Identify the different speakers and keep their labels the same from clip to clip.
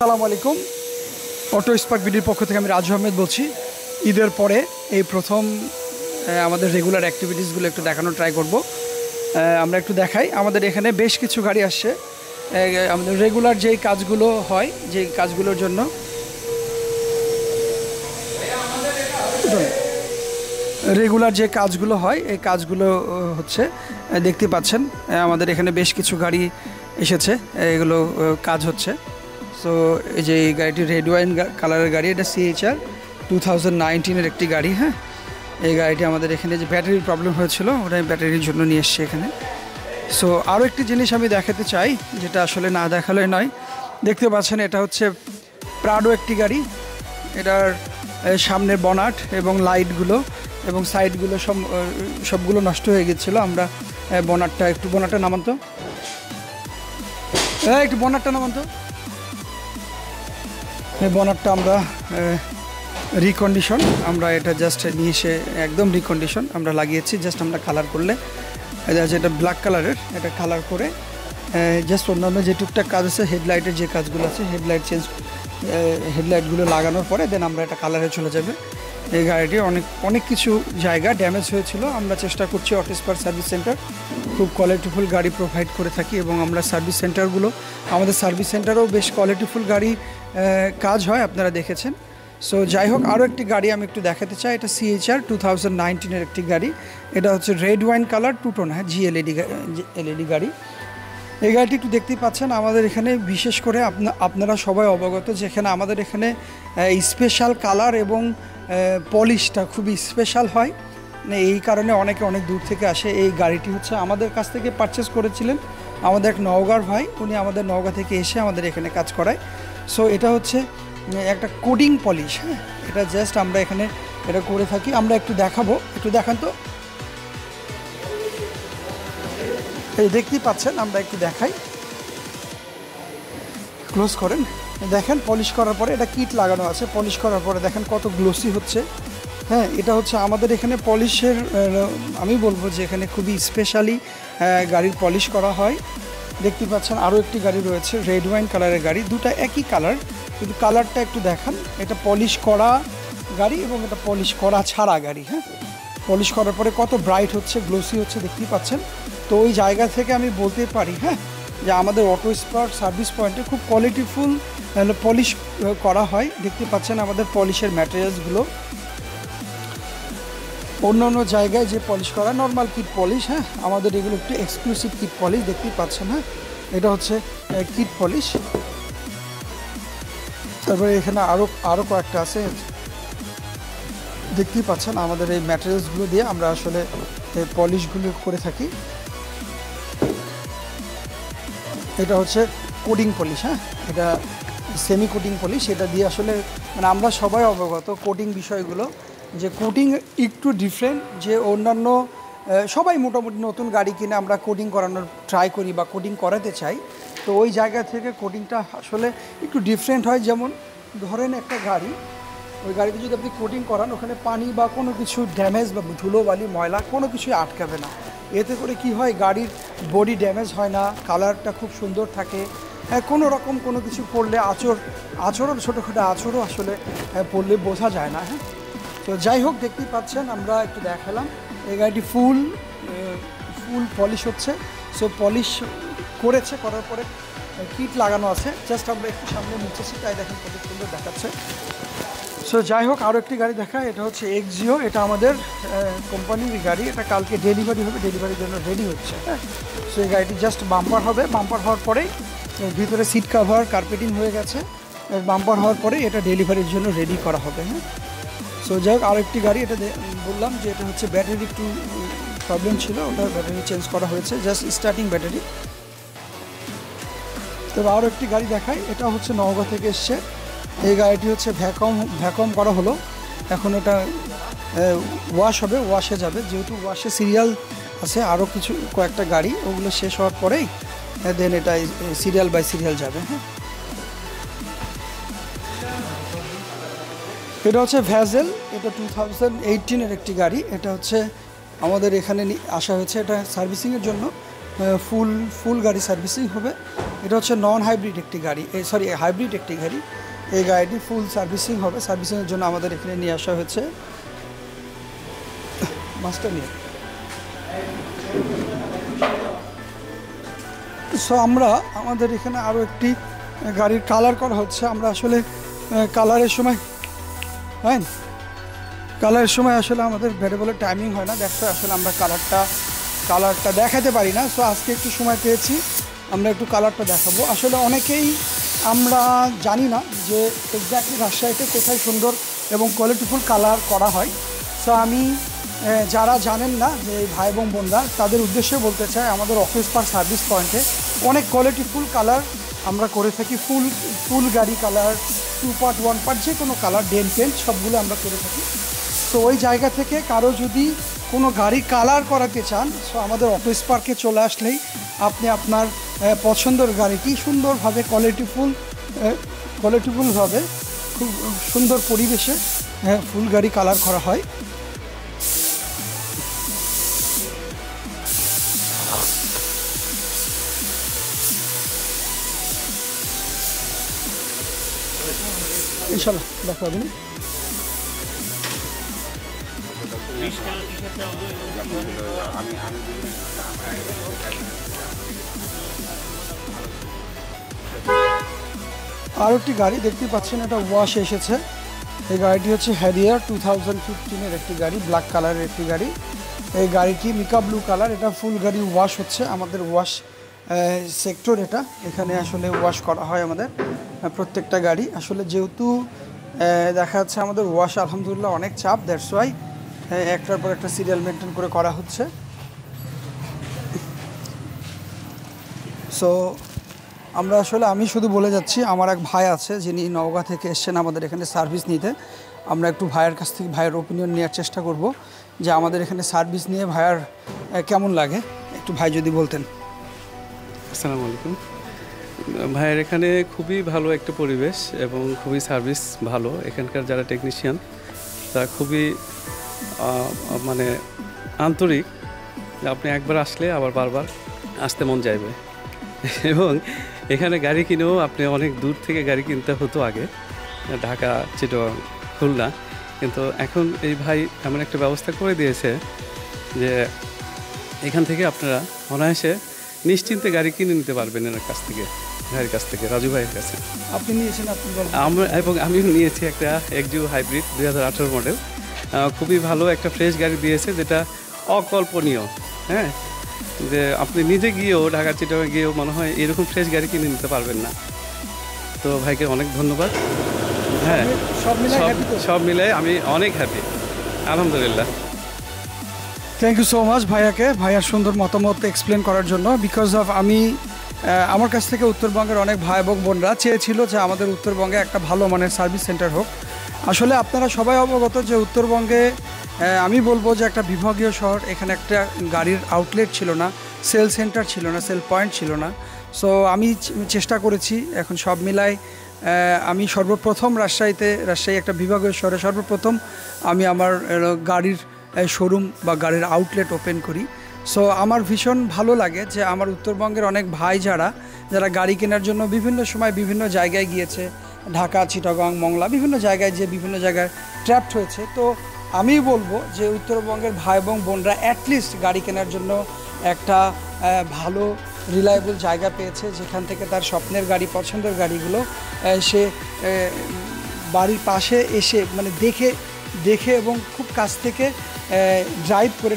Speaker 1: আসসালামু আলাইকুম। Auto spark বিডির পক্ষ থেকে আমি রাজু আহমেদ বলছি। ঈদের পরে এই প্রথম আমাদের রেগুলার অ্যাক্টিভিটিসগুলো একটু দেখানোর ট্রাই করব। আমরা একটু দেখাই, আমাদের এখানে বেশ কিছু গাড়ি আসছে। আমাদের রেগুলার যেই কাজগুলো হয়, যেই কাজগুলোর জন্য রেগুলার যে কাজগুলো হয় এই কাজগুলো হচ্ছে দেখতে পাচ্ছেন আমাদের এখানে বেশ কিছু গাড়ি এসেছে, এগুলো কাজ হচ্ছে। সো এই যে এই গাড়িটি রেড ওয়াইন কালারের গাড়ি, এটা CHR 2019-এর একটি গাড়ি। হ্যাঁ, এই গাড়িটি আমাদের এখানে যে ব্যাটারির প্রবলেম হয়েছিল ওটা আমি ব্যাটারির জন্য নিয়ে এসেছি এখানে। সো আরও একটি জিনিস আমি দেখাতে চাই, যেটা আসলে না দেখালে নয়। দেখতে পাচ্ছেন এটা হচ্ছে প্রাডো একটি গাড়ি। এটার সামনের বনাট এবং লাইটগুলো এবং সাইডগুলো সবগুলো নষ্ট হয়ে গেছিলো। আমরা বনাটটা নামান্ত, একটু বনাটটা নামান্ত। এই বনাটটা আমরা রিকন্ডিশন, আমরা এটা জাস্ট নিয়ে এসে একদম রিকন্ডিশন আমরা লাগিয়েছি। জাস্ট আমরা কালার করলে যেটা ব্ল্যাক কালারের, এটা কালার করে জাস্ট অন্যান্য যে টুকটাক কাজ আছে, হেডলাইটের যে কাজগুলো আছে, হেডলাইটগুলো লাগানোর পরে দেন আমরা এটা কালারে চলে যাবে। এই গাড়িটি অনেক কিছু জায়গা ড্যামেজ হয়েছিল। আমরা চেষ্টা করছি অটো স্পার্ক সার্ভিস সেন্টার খুব কোয়ালিটিফুল গাড়ি প্রোভাইড করে থাকি, এবং আমরা সার্ভিস সেন্টারগুলো, আমাদের সার্ভিস সেন্টারেও বেশ কোয়ালিটিফুল গাড়ি কাজ হয়, আপনারা দেখেছেন। সো যাই হোক, আরও একটি গাড়ি আমি একটু দেখাতে চাই। এটা CHR 2019-এর একটি গাড়ি। এটা হচ্ছে রেড ওয়াইন কালার, 2 টোন, হ্যাঁ, LED গাড়ি। এই গাড়িটি একটু দেখতেই পাচ্ছেন। আমাদের এখানে বিশেষ করে আপনারা সবাই অবগত, যেখানে আমাদের এখানে স্পেশাল কালার এবং পলিশটা খুবই স্পেশাল হয়। এই কারণে অনেকে অনেক দূর থেকে আসে। এই গাড়িটি হচ্ছে আমাদের কাছ থেকে পারচেস করেছিলেন আমাদের এক নওগাঁর ভাই, উনি আমাদের নওগাঁ থেকে এসে আমাদের এখানে কাজ করায়। সো এটা হচ্ছে একটা কোডিং পলিশ। হ্যাঁ, এটা জাস্ট আমরা এখানে এটা করে থাকি। আমরা একটু দেখাবো, একটু দেখান তো। এই দেখতেই পাচ্ছেন, আমরা একটু দেখাই, ক্লোজ করেন, দেখেন পলিশ করার পরে এটা কিট লাগানো আছে। পলিশ করার পরে দেখেন কত গ্লোসি হচ্ছে। হ্যাঁ, এটা হচ্ছে আমাদের এখানে পলিশের, আমি বলবো যে এখানে খুবই স্পেশালি গাড়ির পলিশ করা হয়। দেখতে পাচ্ছেন আরও একটি গাড়ি রয়েছে, রেড ওয়াইন কালারের গাড়ি। দুটা একই কালার, কিন্তু কালারটা একটু দেখান। এটা পলিশ করা গাড়ি এবং এটা পলিশ করা ছাড়া গাড়ি। হ্যাঁ, পলিশ করার পরে কত ব্রাইট হচ্ছে, গ্লোসি হচ্ছে, দেখতেই পাচ্ছেন। তো ওই জায়গা থেকে আমি বলতে পারি, হ্যাঁ, যে আমাদের অটো স্পার্ক সার্ভিস পয়েন্টে খুব কোয়ালিটিফুল পলিশ করা হয়। দেখতে পাচ্ছেন আমাদের পলিশের ম্যাটেরিয়ালসগুলো অন্য জায়গায় যে পলিশ করা নর্মাল কিট পলিশ। হ্যাঁ, আমাদের এগুলো একটু এক্সক্লুসিভ কিট পলিশ, দেখতেই পাচ্ছেন। হ্যাঁ, এটা হচ্ছে কিট পলিশ। তারপরে এখানে আরও কয়েকটা আছে, দেখতেই পাচ্ছেন। আমাদের এই ম্যাটেরিয়ালসগুলো দিয়ে আমরা আসলে পলিশগুলো করে থাকি। এটা হচ্ছে কোডিং পলিশ। হ্যাঁ, এটা সেমি কোডিং পলিশ। এটা দিয়ে আসলে মানে আমরা সবাই অবগত কোডিং বিষয়গুলো, যে কোডিং একটু ডিফারেন্ট, যে অন্যান্য সবাই মোটামুটি নতুন গাড়ি কিনে আমরা কোডিং করানোর ট্রাই করি বা কোডিং করাতে চাই। তো ওই জায়গা থেকে কোডিংটা আসলে একটু ডিফারেন্ট হয়। যেমন ধরেন একটা গাড়ি, ওই গাড়িতে যদি আপনি কোডিং করান, ওখানে পানি বা কোনো কিছু ড্যামেজ বা ধুলোবালি ময়লা কোনো কিছুই আটকাবে না। এতে করে কি হয়, গাড়ির বডি ড্যামেজ হয় না, কালারটা খুব সুন্দর থাকে। কোনো রকম কোনো কিছু পড়লে আঁচড়ও ছোটোখাটো আঁচড়ও আসলে পড়লে বোঝা যায় না। হ্যাঁ, তো যাই হোক, দেখতেই পাচ্ছেন, আমরা একটু দেখালাম। এই গাড়িটি ফুল পলিশ হচ্ছে। সো পলিশ করার পরে কিট লাগানো আছে। জাস্ট আমরা একটু সামনে নিচ্ছি, তাই দেখেন কত সুন্দর দেখাচ্ছে। সো যাই হোক, আরও একটি গাড়ি দেখা, এটা হচ্ছে এক্সিও। এটা আমাদের কোম্পানির গাড়ি। এটা কালকে ডেলিভারি হবে, ডেলিভারির জন্য রেডি হচ্ছে। হ্যাঁ, সো এই গাড়িটি জাস্ট বাম্পার হবে। বাম্পার হওয়ার পরেই ভিতরে সিট কাভার কার্পেটিং হয়ে গেছে। বাম্পার হওয়ার পরে এটা ডেলিভারির জন্য রেডি করা হবে। হ্যাঁ, সো যাই হোক, আরও একটি গাড়ি, এটা বললাম যে এটা হচ্ছে ব্যাটারি একটু প্রবলেম ছিল, ওটা ব্যাটারি চেঞ্জ করা হয়েছে, জাস্ট স্টার্টিং ব্যাটারি। তবে আরও একটি গাড়ি দেখাই, এটা হচ্ছে নওগাঁ থেকে এসছে। এই গাড়িটি হচ্ছে ভ্যাকম করা হলো। এখন এটা ওয়াশ হবে, ওয়াশে যাবে। যেহেতু ওয়াশে সিরিয়াল আছে আরও কয়েকটা গাড়ি, ওগুলো শেষ হওয়ার পরেই দেন এটা সিরিয়াল বাই সিরিয়াল যাবে। হ্যাঁ, এটা হচ্ছে ভ্যাজেল। এটা 2018-এর একটি গাড়ি। এটা হচ্ছে আমাদের এখানে আসা হয়েছে এটা সার্ভিসিংয়ের জন্য। ফুল গাড়ি সার্ভিসিং হবে। এটা হচ্ছে নন হাইব্রিড একটি গাড়ি, সরি হাইব্রিড একটি গাড়ি। এই গাড়িটি ফুল সার্ভিসিং হবে, সার্ভিসিংয়ের জন্য আমাদের এখানে নিয়ে আসা হয়েছে। মাস্টার নিয়ে সো আমরা আমাদের এখানে আরও একটি গাড়ির কালার করা হচ্ছে। আমরা আসলে কালারের সময় হ্যাঁ কালারের সময় আসলে আমাদের ভেরিয়েবলের টাইমিং হয় না, দেখতে আসলে আমরা কালারটা দেখাতে পারি না। সো আজকে একটু সময় পেয়েছি, আমরা একটু কালারটা দেখাবো। আসলে অনেকেই আমরা জানি না যে এক্স্যাক্টলি রাজশাহীতে কোথায় সুন্দর এবং কোয়ালিটিফুল কালার করা হয়। সো আমি যারা জানেন না যে ভাই এবং বোনরা, তাদের উদ্দেশ্যে বলতে চাই, আমাদের অফিস পার্ক সার্ভিস পয়েন্টে অনেক কোয়ালিটিফুল কালার আমরা করে থাকি। ফুল গাড়ি কালার, 2 পার্ট 1 পার্ট যে কোনো কালার, ডেন্ট পেন্ট সবগুলো আমরা করে থাকি। সো ওই জায়গা থেকে কারো যদি কোনো গাড়ি কালার করাতে চান, সো আমাদের অফিস পার্কে চলে আসলেই আপনি আপনার পছন্দের গাড়িটি সুন্দরভাবে কোয়ালিটিফুলভাবে খুব সুন্দর পরিবেশে ফুল গাড়ি কালার করা হয়। ইনশাল্লাহ দেখা হবে। আর একটি গাড়ি দেখতে পাচ্ছেন, এটা ওয়াশ এসেছে। এই গাড়িটি হচ্ছে হ্যারিয়ার 2015-এর একটি গাড়ি, ব্ল্যাক কালারের একটি গাড়ি। এই গাড়িটি মিকা ব্লু কালার। এটা ফুল গাড়ি ওয়াশ হচ্ছে, আমাদের ওয়াশ সেক্টর এটা। এখানে আসলে ওয়াশ করা হয় আমাদের প্রত্যেকটা গাড়ি। আসলে যেহেতু দেখা যাচ্ছে আমাদের ওয়াশ আলহামদুলিল্লাহ অনেক চাপ, দ্যাটস ওয়াই একটার পর একটা সিরিয়াল মেনটেন করে করা হচ্ছে। সো আমি শুধু বলে যাচ্ছি, আমার এক ভাই আছে যিনি নওগাঁ থেকে এসছেন আমাদের এখানে সার্ভিস নিতে। আমরা একটু ভাইয়ের কাছ থেকে ভাইয়ের ওপিনিয়ন নেওয়ার চেষ্টা করব যে আমাদের এখানে সার্ভিস নিয়ে ভাইয়ার কেমন লাগে, একটু ভাই যদি বলতেন।
Speaker 2: আসসালামু আলাইকুম। ভাইয়ের এখানে খুবই ভালো একটা পরিবেশ এবং খুবই সার্ভিস ভালো। এখানকার যারা টেকনিশিয়ান তারা খুবই মানে আন্তরিক, আপনি একবার আসলে আবার বারবার আসতে মন চাইবে। এবং এখানে গাড়ি কিনেও আপনি অনেক দূর থেকে গাড়ি কিনতে হতো আগে, ঢাকা, চিটাগাং, খুলনা, কিন্তু এখন এই ভাই এমন একটা ব্যবস্থা করে দিয়েছে যে এখান থেকে আপনারা অনায়াসে নিশ্চিন্তে গাড়ি কিনে নিতে পারবেন এনার কাছ থেকে, ভাইয়ের কাছ থেকে, রাজু ভাইয়ের কাছে।
Speaker 1: আপনি নিয়েছেন?
Speaker 2: এবং আমিও নিয়েছি একটা এক্সিউ হাইব্রিড 2018 মডেল। খুবই ভালো একটা ফ্রেশ গাড়ি দিয়েছে, যেটা অকল্পনীয়। হ্যাঁ, যে আপনি নিজে গিয়েও, ঢাকা চিটাগাং গিয়েও মনে হয় এরকম ফ্রেশ গাড়ি কিনে নিতে পারবেন না। তো ভাইকে অনেক ধন্যবাদ। হ্যাঁ, সব মিলে আমি অনেক হ্যাপি, আলহামদুলিল্লাহ।
Speaker 1: থ্যাংক ইউ সো মাচ ভাইয়ার সুন্দর মতামত এক্সপ্লেন করার জন্য। বিকজ অফ আমার কাছ থেকে উত্তরবঙ্গের অনেক ভাই এবং বোনরা চেয়েছিল যে আমাদের উত্তরবঙ্গে একটা ভালো মানের সার্ভিস সেন্টার হোক। আসলে আপনারা সবাই অবগত যে উত্তরবঙ্গে আমি বলবো যে একটা বিভাগীয় শহর, এখানে একটা গাড়ির আউটলেট ছিল না, সেল সেন্টার ছিল না, সেল পয়েন্ট ছিল না। সো আমি চেষ্টা করেছি, এখন সব মিলাই আমি সর্বপ্রথম রাজশাহী একটা বিভাগীয় শহরে সর্বপ্রথম আমি আমার গাড়ির শোরুম বা গাড়ির আউটলেট ওপেন করি। সো আমার ভীষণ ভালো লাগে যে আমার উত্তরবঙ্গের অনেক ভাই যারা গাড়ি কেনার জন্য বিভিন্ন সময় বিভিন্ন জায়গায় গিয়েছে, ঢাকা, চিটাগাং, মংলা, বিভিন্ন জায়গায় ট্র্যাপড হয়েছে। তো আমি বলবো যে উত্তরবঙ্গের ভাই এবং বোনরা অ্যাটলিস্ট গাড়ি কেনার জন্য একটা ভালো রিলায়েবল জায়গা পেয়েছে, যেখান থেকে তার স্বপ্নের গাড়ি, পছন্দের গাড়িগুলো সে বাড়ির পাশে এসে মানে দেখে এবং খুব কাছ থেকে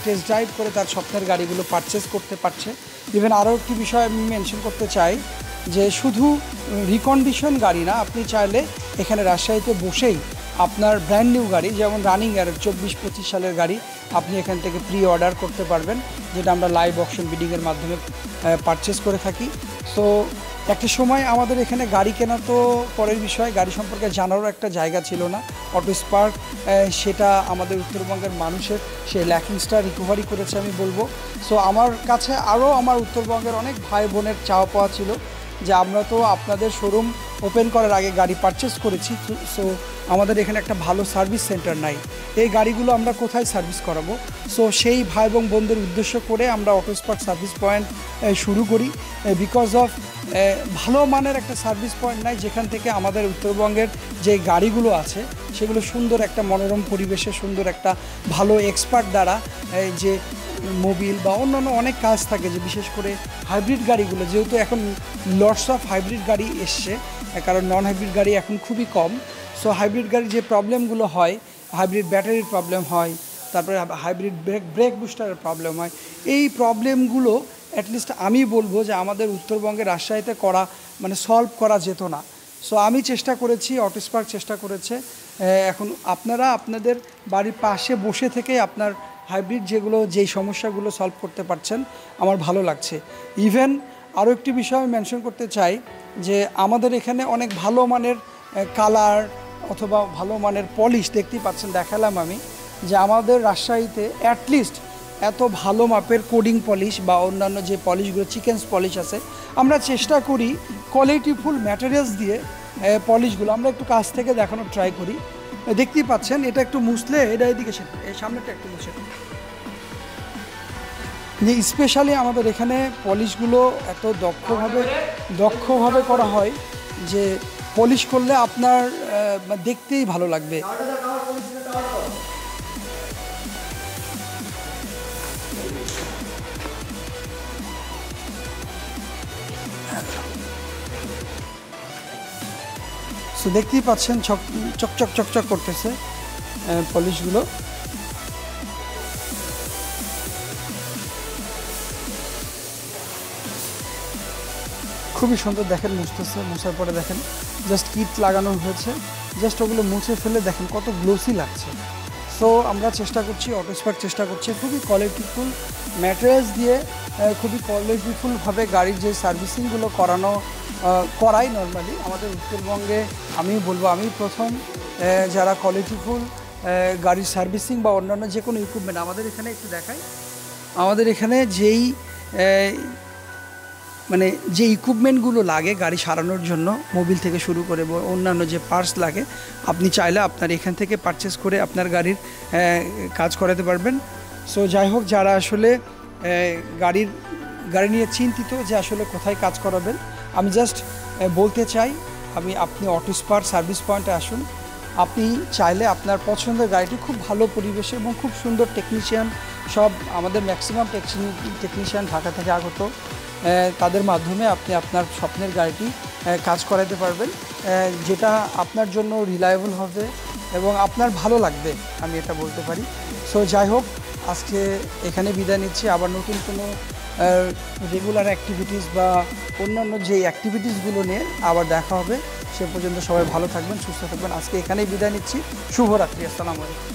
Speaker 1: টেস্ট ড্রাইভ করে তার স্বপ্নের গাড়িগুলো পারচেস করতে পারছে। ইভেন আরও একটি বিষয় আমি মেনশন করতে চাই যে শুধু রিকন্ডিশন গাড়ি না, আপনি চাইলে এখানে রাজশাহীতে বসেই আপনার ব্র্যান্ড নিউ গাড়ি, যেমন রানিং এর 24-25 সালের গাড়ি আপনি এখান থেকে প্রি অর্ডার করতে পারবেন, যেটা আমরা লাইভ অকশন বিডিংয়ের মাধ্যমে পারচেস করে থাকি। সো একটা সময় আমাদের এখানে গাড়ি কেনা তো পরের বিষয়, গাড়ি সম্পর্কে জানারও একটা জায়গা ছিল না। অটো স্পার্ক সেটা আমাদের উত্তরবঙ্গের মানুষের সেই ল্যাকিংসটা রিকভারি করেছে আমি বলবো। সো আমার কাছে আরও আমার উত্তরবঙ্গের অনেক ভাই বোনের চাওয়া পাওয়া ছিল যে আমরা তো আপনাদের শোরুম ওপেন করার আগে গাড়ি পারচেস করেছি, সো আমাদের এখানে একটা ভালো সার্ভিস সেন্টার নাই, এই গাড়িগুলো আমরা কোথায় সার্ভিস করাবো। সো সেই ভাই এবং বোনদের উদ্দেশ্য করে আমরা অটোস্পার্ক সার্ভিস পয়েন্ট শুরু করি, বিকজ অফ ভালো মানের একটা সার্ভিস পয়েন্ট নাই যেখান থেকে আমাদের উত্তরবঙ্গের যে গাড়িগুলো আছে সেগুলো সুন্দর একটা মনোরম পরিবেশে সুন্দর একটা ভালো এক্সপার্ট দ্বারা যে মোবিল বা অন্যান্য অনেক কাজ থাকে, যে বিশেষ করে হাইব্রিড গাড়িগুলো, যেহেতু এখন লটস অফ হাইব্রিড গাড়ি এসছে, কারণ নন হাইব্রিড গাড়ি এখন খুবই কম। সো হাইব্রিড গাড়ির যে প্রবলেমগুলো হয়, হাইব্রিড ব্যাটারির প্রবলেম হয়, তারপরে হাইব্রিড ব্রেক বুস্টারের প্রবলেম হয়, এই প্রবলেমগুলো অ্যাটলিস্ট আমি বলবো যে আমাদের উত্তরবঙ্গের রাজশাহীতে করা মানে সলভ করা যেত না। সো আমি চেষ্টা করেছি, অটোস্পার্ক চেষ্টা করেছে, এখন আপনারা আপনাদের বাড়ির পাশে বসে থেকে আপনার হাইব্রিড যেই সমস্যাগুলো সলভ করতে পারছেন, আমার ভালো লাগছে। ইভেন আরও একটি বিষয় আমি মেনশন করতে চাই যে আমাদের এখানে অনেক ভালো মানের কালার অথবা ভালো মানের পলিশ দেখতেই পাচ্ছেন, দেখালাম আমি যে আমাদের রাজশাহীতে অ্যাটলিস্ট এত ভালো মাপের কোডিং পলিশ বা অন্যান্য যে পলিশগুলো চিকেন্স পলিশ আছে, আমরা চেষ্টা করি কোয়ালিটিফুল ম্যাটেরিয়ালস দিয়ে পলিশগুলো আমরা একটু কাছ থেকে দেখানোর ট্রাই করি। দেখতেই পাচ্ছেন এটা একটু মুছলে এটা এদিকে এই সামনেটা একটু মুছে, যে স্পেশালি আমাদের এখানে পলিশগুলো এত দক্ষভাবে করা হয় যে পলিশ করলে আপনার দেখতেই ভালো লাগবে। সো দেখতেই পাচ্ছেন চকচক চকচক করতেছে পলিশগুলো। খুবই সুন্দর দেখেন, মুছতেছে, মুছার পরে দেখেন জাস্ট কিট লাগানো হয়েছে, জাস্ট ওগুলো মুছে ফেলে দেখেন কত গ্লোসি লাগছে। সো আমরা চেষ্টা করছি, অটোস্পার্ক চেষ্টা করছি খুবই কোয়ালিটিফুল ম্যাটেরিয়ালস দিয়ে খুবই কোয়ালিটিফুলভাবে গাড়ির যে সার্ভিসিংগুলো করাই নর্মালি আমাদের উত্তরবঙ্গে। আমি বলবো আমি প্রথম যারা কোয়ালিটিফুল গাড়ির সার্ভিসিং বা অন্যান্য যে কোনো ইকুইপমেন্ট আমাদের এখানে একটু দেখাই, আমাদের এখানে যে ইকুইপমেন্টগুলো লাগে গাড়ি সারানোর জন্য, মোবিল থেকে শুরু করে অন্যান্য যে পার্টস লাগে, আপনি চাইলে আপনার এখান থেকে পারচেস করে আপনার গাড়ির কাজ করাতে পারবেন। সো যাই হোক, যারা আসলে গাড়ি নিয়ে চিন্তিত যে আসলে কোথায় কাজ করাবেন, আমি জাস্ট বলতে চাই আপনি অটোস্পার্ক সার্ভিস পয়েন্টে আসুন। আপনি চাইলে আপনার পছন্দের গাড়িটি খুব ভালো পরিবেশে এবং খুব সুন্দর টেকনিশিয়ান, সব আমাদের ম্যাক্সিমাম টেকনিশিয়ান ঢাকা থেকে আগত, তাদের মাধ্যমে আপনি আপনার স্বপ্নের গাড়িটি কাজ করাতে পারবেন, যেটা আপনার জন্য রিলায়েবল হবে এবং আপনার ভালো লাগবে, আমি এটা বলতে পারি। সো যাই হোক, আজকে এখানে বিদায় নিচ্ছি। আবার নতুন কোনো রেগুলার অ্যাক্টিভিটিস বা অন্যান্য যে অ্যাক্টিভিটিসগুলো নিয়ে আবার দেখা হবে। সে পর্যন্ত সবাই ভালো থাকবেন, সুস্থ থাকবেন। আজকে এখানেই বিদায় নিচ্ছি। শুভরাত্রি। আসসালামু আলাইকুম।